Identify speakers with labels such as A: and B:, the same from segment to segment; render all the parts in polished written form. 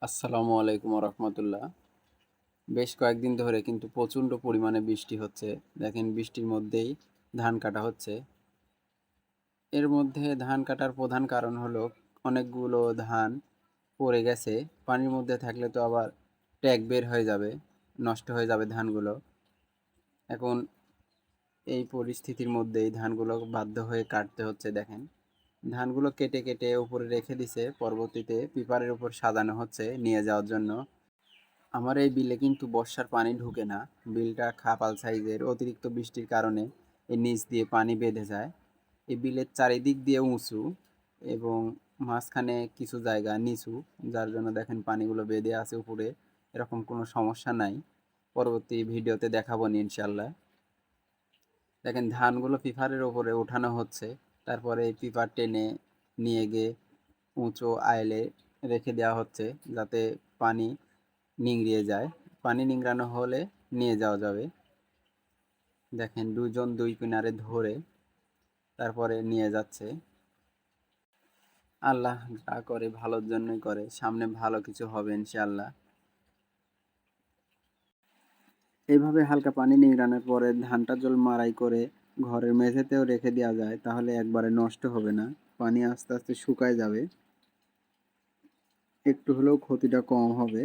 A: আসসালামু আলাইকুম রহমতুল্লাহ। বেশ কয়েকদিন ধরে কিন্তু প্রচণ্ড পরিমাণে বৃষ্টি হচ্ছে। দেখেন বৃষ্টির মধ্যেই ধান কাটা হচ্ছে। এর মধ্যে ধান কাটার প্রধান কারণ হলো অনেকগুলো ধান পড়ে গেছে। পানির মধ্যে থাকলে তো আবার ট্যাগ বের হয়ে যাবে, নষ্ট হয়ে যাবে ধানগুলো। এখন এই পরিস্থিতির মধ্যেই ধানগুলো বাধ্য হয়ে কাটতে হচ্ছে। দেখেন ধানগুলো কেটে কেটে উপরে রেখে দিছে, পরবর্তীতে পিপারের উপর সাজানো হচ্ছে নিয়ে যাওয়ার জন্য। আমার এই বিলে কিন্তু বর্ষার পানি ঢুকে না। বিলটা খাপাল সাইজের, অতিরিক্ত বৃষ্টির কারণে এর নিচ দিয়ে পানি বেঁধে যায়। এই বিলের চারিদিক দিয়ে উঁচু এবং মাঝখানে কিছু জায়গা নিচু, যার জন্য দেখেন পানিগুলো বেঁধে আছে উপরে। এরকম কোনো সমস্যা নাই, পরবর্তী ভিডিওতে দেখাবো নি ইনশাল্লাহ। দেখেন ধানগুলো পিপারের ওপরে ওঠানো হচ্ছে, তারপরে এই পিপার টেনে নিয়ে গিয়ে উঁচু আইলে রেখে দেওয়া হচ্ছে যাতে পানি নিংড়িয়ে যায়। পানি নিংড়ানো হলে নিয়ে যাওয়া যাবে। দেখেন দুজন দুই কিনারে ধরে তারপরে নিয়ে যাচ্ছে। আল্লাহ যা করে ভালোর জন্যই করে, সামনে ভালো কিছু হবে ইনশাআল্লাহ। এইভাবে হালকা পানি নিংড়ানোর পরে ধানটা জল মাড়াই করে ঘরের মেঝেতেও রেখে দেওয়া যায়, তাহলে একবারে নষ্ট হবে না। পানি আস্তে আস্তে শুকায় যাবে, একটু হলেও ক্ষতিটা কম হবে।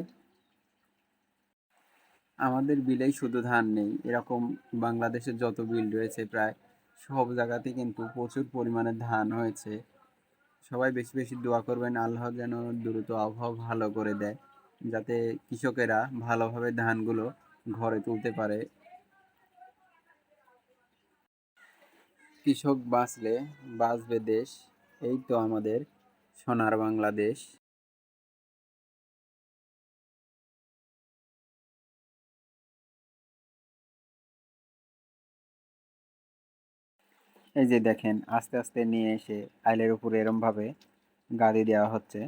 A: আমাদের বিলেই শুধু ধান নেই, এরকম বাংলাদেশের যত বিল রয়েছে প্রায় সব জায়গাতেই কিন্তু প্রচুর পরিমাণে ধান হয়েছে। সবাই বেশি বেশি দোয়া করবেন, আল্লাহ যেন দ্রুত আবহাওয়া ভালো করে দেয়, যাতে কৃষকেরা ভালোভাবে ধানগুলো ঘরে তুলতে পারে। কৃষক বাঁচলে বাঁচবে দেশ, এই তো আমাদের সোনার বাংলাদেশ। এই যে দেখেন আস্তে আস্তে নিয়ে এসে আইলের উপরে এরমভাবে গাদি দেওয়া হচ্ছে।